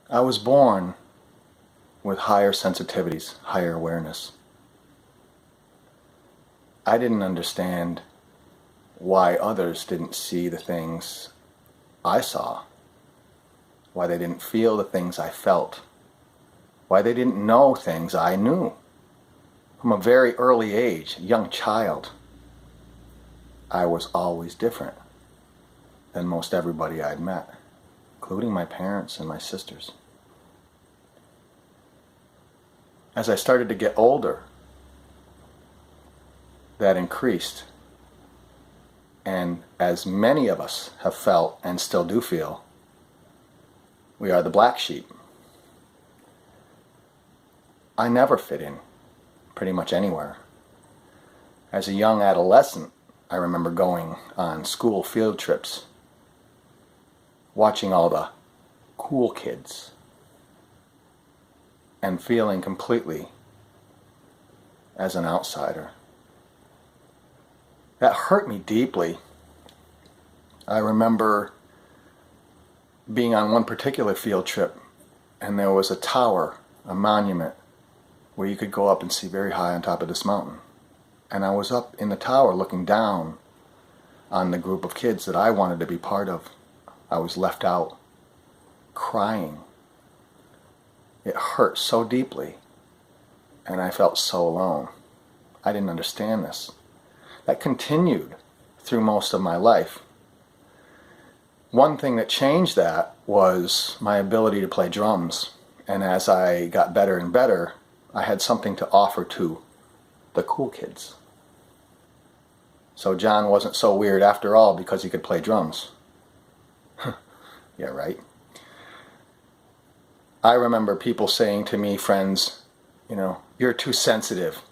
I was born with higher sensitivities, higher awareness. I didn't understand why others didn't see the things I saw, why they didn't feel the things I felt, why they didn't know things I knew. From a very early age, a young child, I was always different than most everybody I'd met, including my parents and my sisters. As I started to get older, that increased. And as many of us have felt and still do feel, we are the black sheep. I never fit in pretty much anywhere. As a young adolescent, I remember going on school field trips, watching all the cool kids, and feeling completely as an outsider. That hurt me deeply. I remember being on one particular field trip, and there was a tower, a monument, where you could go up and see very high on top of this mountain. And I was up in the tower looking down on the group of kids that I wanted to be part of. I was left out, crying. It hurt so deeply, and I felt so alone. I didn't understand this. That continued through most of my life. One thing that changed that was my ability to play drums. And as I got better and better, I had something to offer to the cool kids. So John wasn't so weird after all because he could play drums. Yeah, right. I remember people saying to me, friends, you're too sensitive.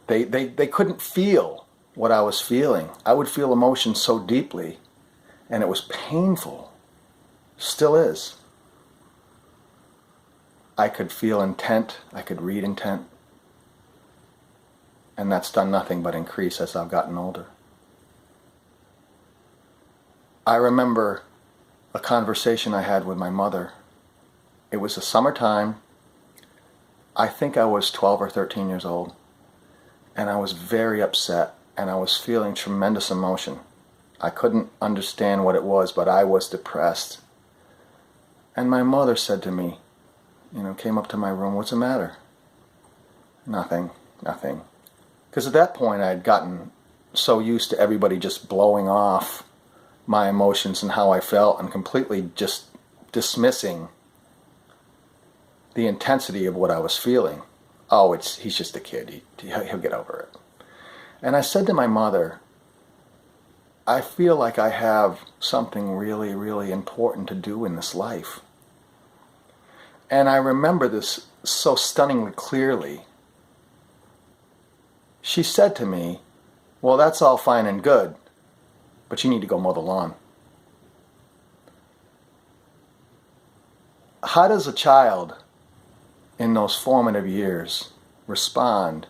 They couldn't feel what I was feeling. I would feel emotion so deeply, and it was painful. Still is. I could feel intent. I could read intent. And that's done nothing but increase as I've gotten older. I remember a conversation I had with my mother. It was the summertime. I think I was 12 or 13 years old. And I was very upset, and I was feeling tremendous emotion. I couldn't understand what it was, but I was depressed. And my mother said to me, came up to my room, "What's the matter?" Nothing. Because at that point I had gotten so used to everybody just blowing off my emotions and how I felt and completely just dismissing the intensity of what I was feeling. Oh, he's just a kid. He'll get over it. And I said to my mother, I feel like I have something really, really important to do in this life. And I remember this so stunningly clearly. She said to me, "Well, that's all fine and good, but you need to go mow the lawn." How does a child in those formative years respond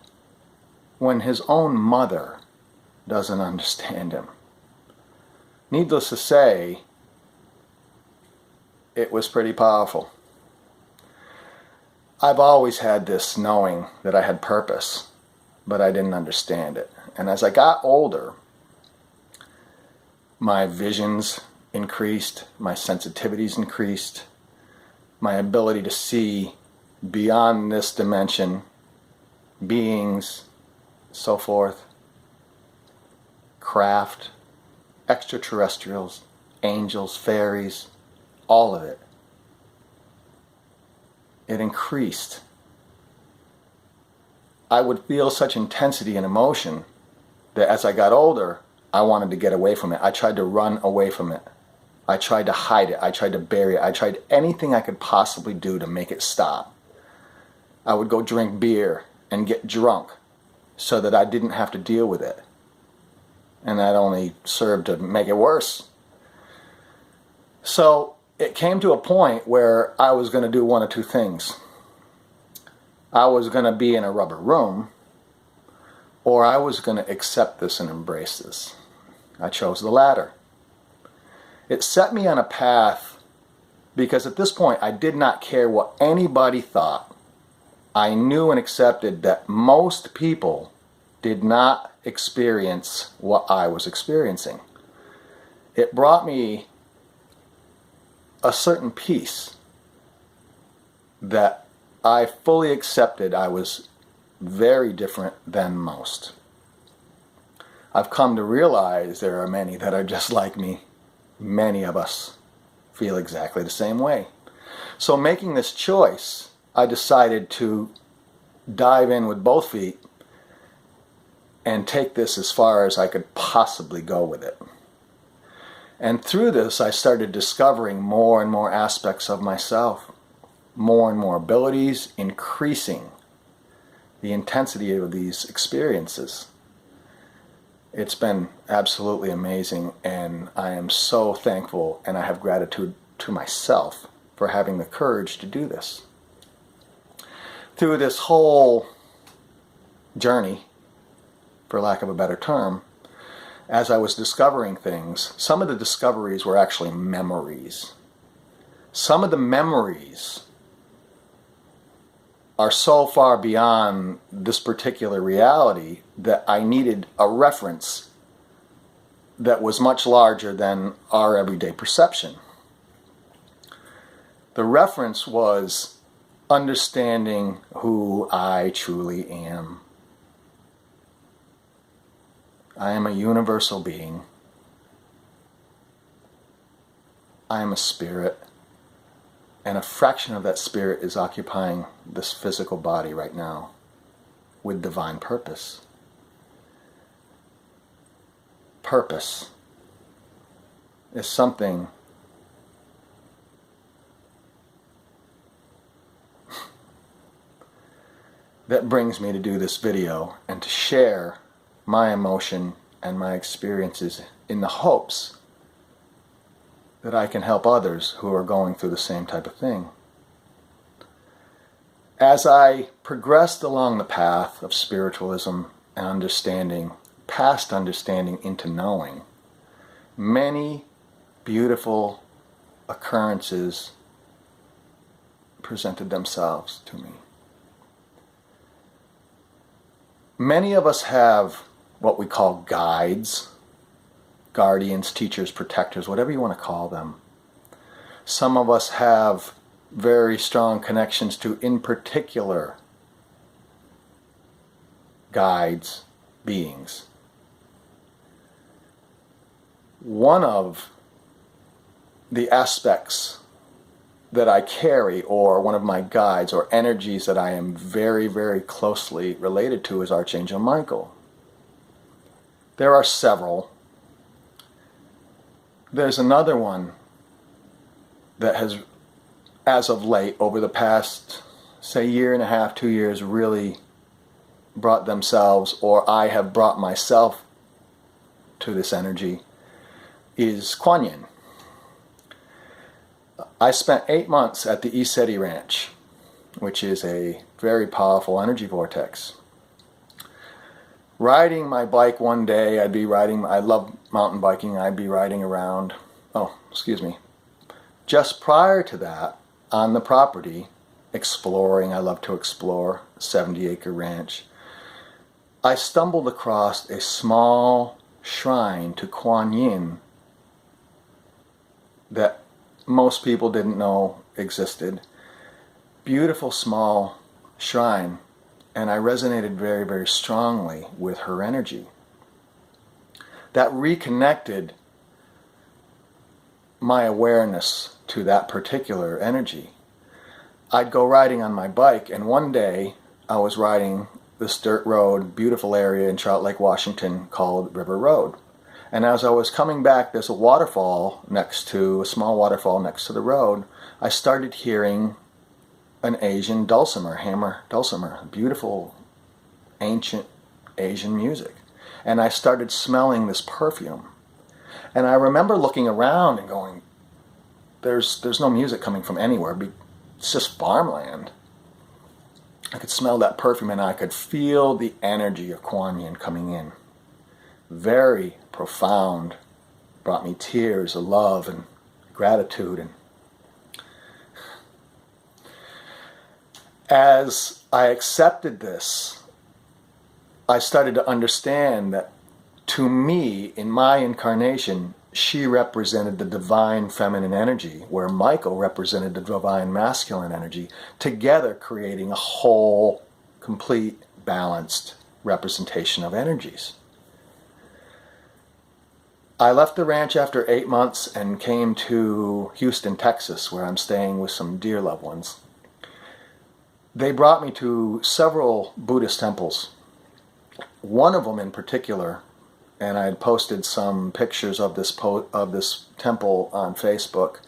when his own mother doesn't understand him? Needless to say, it was pretty powerful. I've always had this knowing that I had purpose, but I didn't understand it. And as I got older, my visions increased, my sensitivities increased, my ability to see beyond this dimension, beings, so forth, craft, extraterrestrials, angels, fairies, all of it. It increased. I would feel such intensity and emotion that as I got older, I wanted to get away from it. I tried to run away from it. I tried to hide it. I tried to bury it. I tried anything I could possibly do to make it stop. I would go drink beer and get drunk so that I didn't have to deal with it. And that only served to make it worse. So it came to a point where I was going to do one of two things. I was going to be in a rubber room, or I was going to accept this and embrace this. I chose the latter. It set me on a path Because at this point, I did not care what anybody thought. I knew and accepted that most people did not experience what I was experiencing. It brought me a certain peace that I fully accepted I was very different than most. I've come to realize there are many that are just like me. Many of us feel exactly the same way. So making this choice, I decided to dive in with both feet and take this as far as I could possibly go with it. And through this, I started discovering more and more aspects of myself, more and more abilities, increasing the intensity of these experiences. It's been absolutely amazing, and I am so thankful, and I have gratitude to myself for having the courage to do this. Through this whole journey, for lack of a better term, as I was discovering things, some of the discoveries were actually memories. Some of the memories are so far beyond this particular reality that I needed a reference that was much larger than our everyday perception. The reference was understanding who I truly am. I am a universal being. I am a spirit, and a fraction of that spirit is occupying this physical body right now with divine purpose. Purpose is something that brings me to do this video and to share my emotion and my experiences in the hopes that I can help others who are going through the same type of thing. As I progressed along the path of spiritualism and understanding, past understanding into knowing, many beautiful occurrences presented themselves to me. Many of us have what we call guides, guardians, teachers, protectors, whatever you want to call them. Some of us have very strong connections to, in particular, guides, beings. One of the aspects that I carry, or one of my guides or energies that I am very, very closely related to, is Archangel Michael. There are several. There's another one that has, as of late, over the past, say, year and a half, 2 years, really brought themselves, or I have brought myself to this energy, is Kuan Yin. I spent 8 months at the Iseti Ranch, which is a very powerful energy vortex. Riding my bike one day, I love mountain biking, I'd be riding around, just prior to that, on the property, exploring, I love to explore, 70-acre ranch, I stumbled across a small shrine to Kuan Yin that most people didn't know existed. Beautiful small shrine, and I resonated very, very strongly with her energy. That reconnected my awareness to that particular energy. I'd go riding on my bike, and one day I was riding this dirt road, beautiful area in Trout Lake, Washington, called River Road. And as I was coming back, there's a small waterfall next to the road. I started hearing an Asian dulcimer, hammer dulcimer, beautiful, ancient Asian music. And I started smelling this perfume. And I remember looking around and going, there's no music coming from anywhere. It's just farmland. I could smell that perfume, and I could feel the energy of Kuan Yin coming in. Very profound, brought me tears of love and gratitude. And As I accepted this, I started to understand that to me, in my incarnation, she represented the divine feminine energy, where Michael represented the divine masculine energy, together creating a whole, complete, balanced representation of energies. I left the ranch after 8 months and came to Houston, Texas, where I'm staying with some dear loved ones. They brought me to several Buddhist temples. One of them in particular, and I had posted some pictures of this temple on Facebook.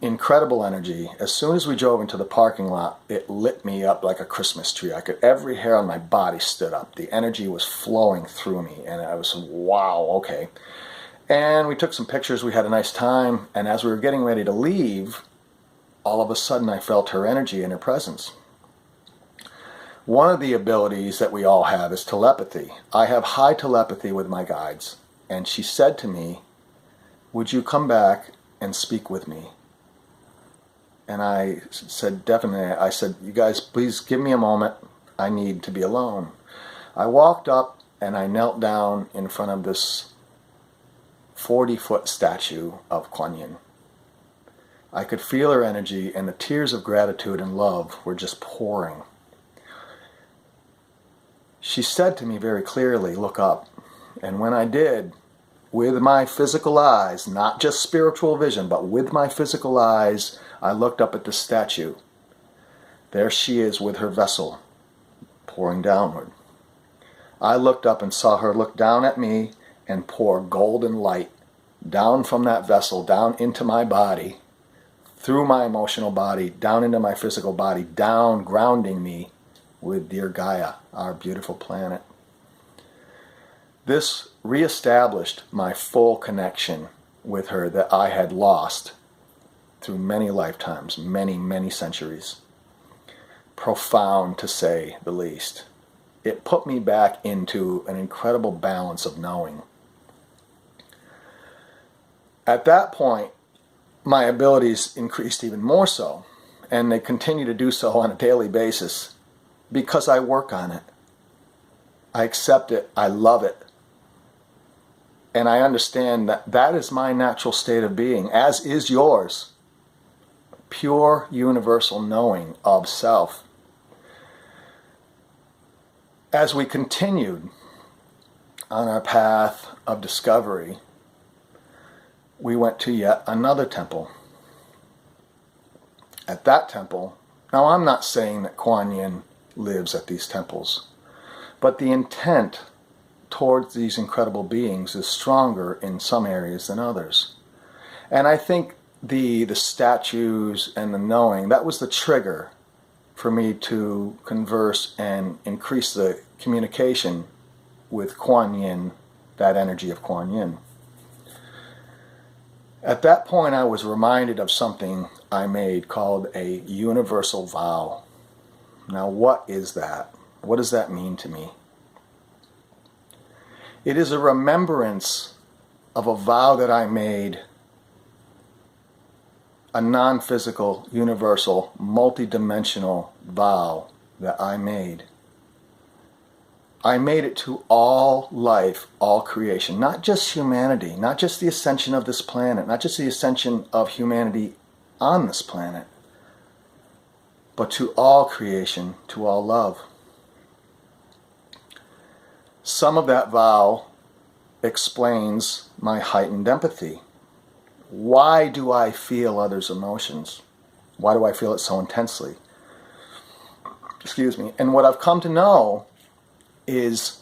Incredible energy. As soon as we drove into the parking lot, it lit me up like a Christmas tree. Every hair on my body stood up. The energy was flowing through me, and I was, wow, okay. And we took some pictures. We had a nice time, and as we were getting ready to leave, all of a sudden I felt her energy and her presence. One of the abilities that we all have is telepathy. I have high telepathy with my guides, and she said to me, "Would you come back and speak with me?" And I said, definitely. I said, "You guys, please give me a moment. I need to be alone." I walked up and I knelt down in front of this 40-foot statue of Kuan Yin. I could feel her energy, and the tears of gratitude and love were just pouring. She said to me very clearly, "Look up." And when I did, with my physical eyes, not just spiritual vision, but with my physical eyes, I looked up at the statue. There she is with her vessel, pouring downward. I looked up and saw her look down at me and pour golden light down from that vessel, down into my body, through my emotional body, down into my physical body, down, grounding me with dear Gaia, our beautiful planet. This reestablished my full connection with her that I had lost through many lifetimes, many, many centuries. Profound, to say the least. It put me back into an incredible balance of knowing. At that point, my abilities increased even more so, and they continue to do so on a daily basis because I work on it. I accept it, I love it, and I understand that that is my natural state of being, as is yours. Pure universal knowing of self. As we continued on our path of discovery, we went to yet another temple. At that temple, now I'm not saying that Kuan Yin lives at these temples, but the intent towards these incredible beings is stronger in some areas than others. And I think the statues and the knowing, that was the trigger for me to converse and increase the communication with Kuan Yin, that energy of Kuan Yin. At that point, I was reminded of something I made called a Universal Vow. Now, what is that? What does that mean to me? It is a remembrance of a vow that I made, a non-physical, universal, multidimensional vow that I made. I made it to all life, all creation, not just humanity, not just the ascension of this planet, not just the ascension of humanity on this planet, but to all creation, to all love. Some of that vow explains my heightened empathy. Why do I feel others' emotions? Why do I feel it so intensely? Excuse me. And what I've come to know is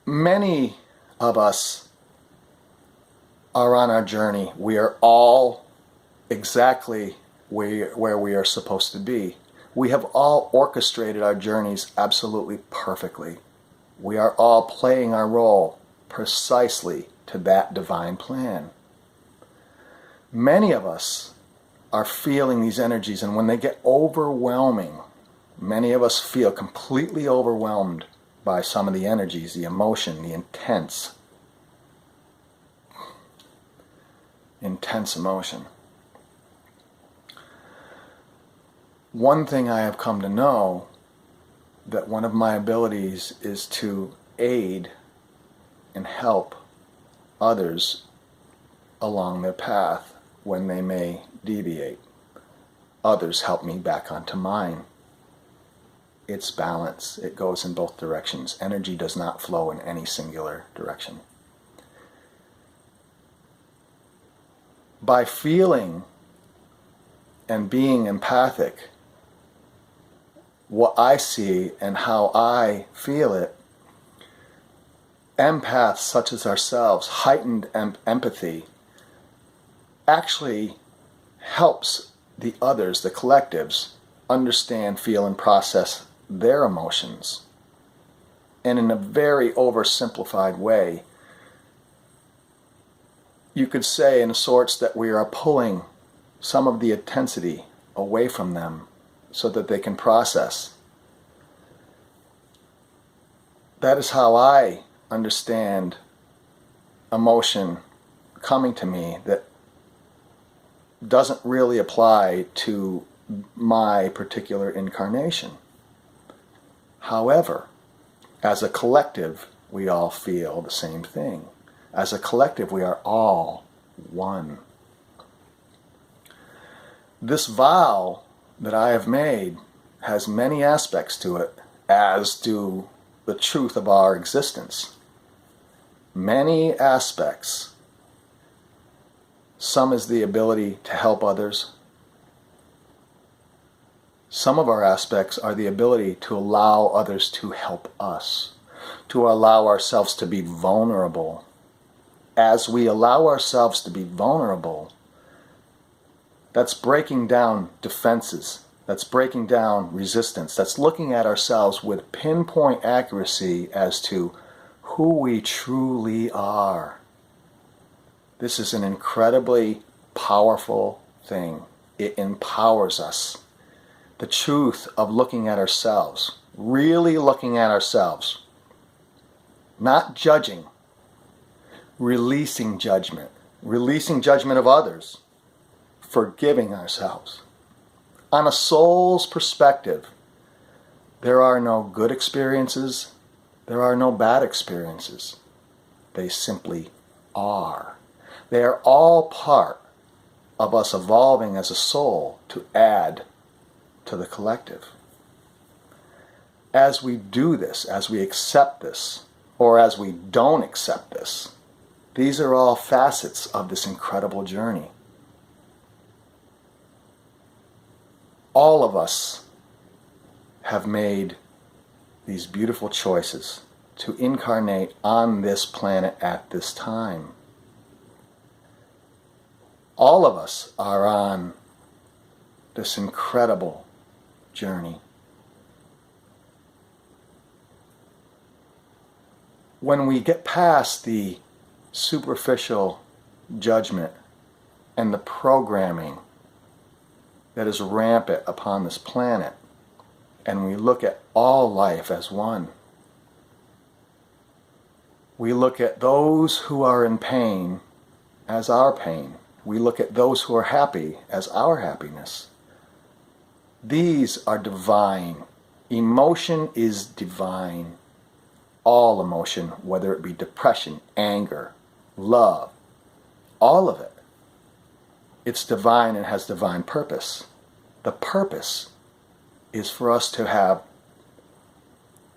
many of us are on our journey. We are all exactly where we are supposed to be. We have all orchestrated our journeys absolutely perfectly. We are all playing our role precisely to that divine plan. Many of us are feeling these energies, and when they get overwhelming, many of us feel completely overwhelmed by some of the energies, the emotion, the intense emotion. One thing I have come to know, that one of my abilities is to aid and help others along their path when they may deviate. Others help me back onto mine. It's balance. It goes in both directions. Energy does not flow in any singular direction. By feeling and being empathic, what I see and how I feel it, empaths such as ourselves, heightened empathy, actually helps the others, the collectives, understand, feel, and process their emotions. And in a very oversimplified way, you could say in sorts that we are pulling some of the intensity away from them so that they can process. That is how I understand emotion coming to me that doesn't really apply to my particular incarnation. However, as a collective, we all feel the same thing. As a collective, we are all one. This vow that I have made has many aspects to it, as do the truth of our existence. Many aspects. Some is the ability to help others. Some of our aspects are the ability to allow others to help us, to allow ourselves to be vulnerable. As we allow ourselves to be vulnerable, that's breaking down defenses, that's breaking down resistance, that's looking at ourselves with pinpoint accuracy as to who we truly are. This is an incredibly powerful thing. It empowers us. The truth of looking at ourselves, really looking at ourselves, not judging, releasing judgment of others, forgiving ourselves. On a soul's perspective, there are no good experiences, there are no bad experiences. They simply are. They are all part of us evolving as a soul to add to the collective. As we do this, as we accept this, or as we don't accept this, these are all facets of this incredible journey. All of us have made these beautiful choices to incarnate on this planet at this time. All of us are on this incredible journey. When we get past the superficial judgment and the programming that is rampant upon this planet, and we look at all life as one, we look at those who are in pain as our pain. We look at those who are happy as our happiness. These are divine. Emotion is divine. All emotion, whether it be depression, anger, love, all of it. It's divine and has divine purpose. The purpose is for us to have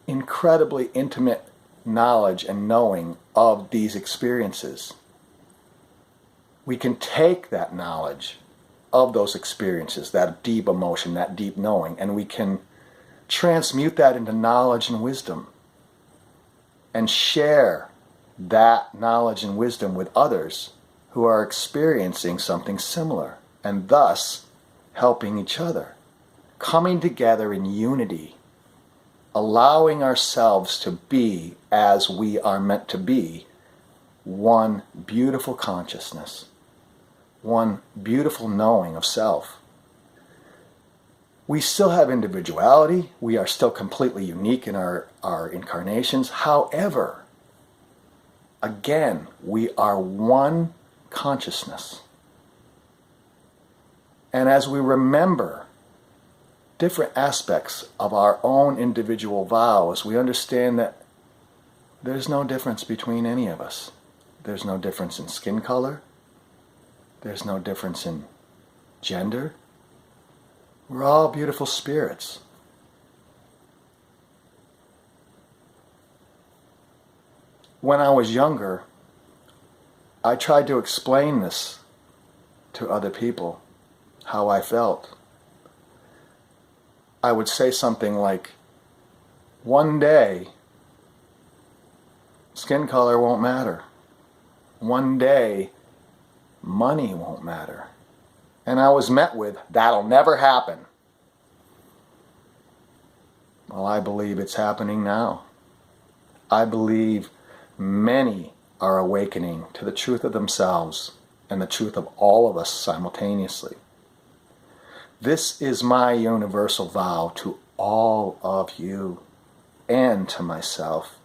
incredibly intimate knowledge and knowing of these experiences. We can take that knowledge of those experiences, that deep emotion, that deep knowing, and we can transmute that into knowledge and wisdom and share that knowledge and wisdom with others who are experiencing something similar, and thus helping each other, coming together in unity, allowing ourselves to be as we are meant to be, one beautiful consciousness, one beautiful knowing of self. We still have individuality. We are still completely unique in our incarnations. However, again, we are one consciousness. And as we remember different aspects of our own individual vows, we understand that there's no difference between any of us. There's no difference in skin color. There's no difference in gender. We're all beautiful spirits. When I was younger, I tried to explain this to other people, how I felt. I would say something like, one day, skin color won't matter. One day, money won't matter. And I was met with, that'll never happen. Well, I believe it's happening now. I believe many are awakening to the truth of themselves and the truth of all of us simultaneously. This is my universal vow to all of you and to myself.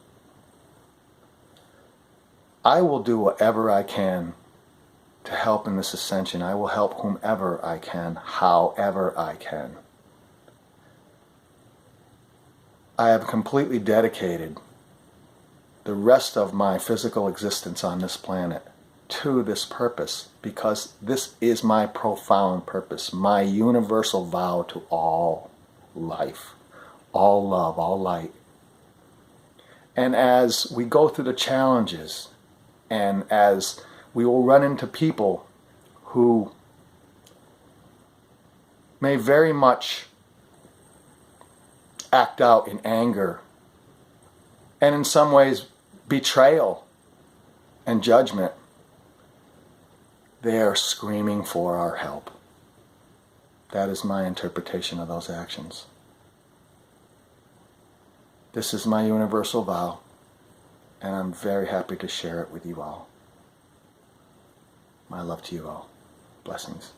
I will do whatever I can to help in this ascension. I will help whomever I can, however I can. I have completely dedicated the rest of my physical existence on this planet to this purpose, because this is my profound purpose, my universal vow to all life, all love, all light. And as we go through the challenges, and as we will run into people who may very much act out in anger, and in some ways betrayal and judgment, they are screaming for our help. That is my interpretation of those actions. This is my universal vow, and I'm very happy to share it with you all. My love to you all. Blessings.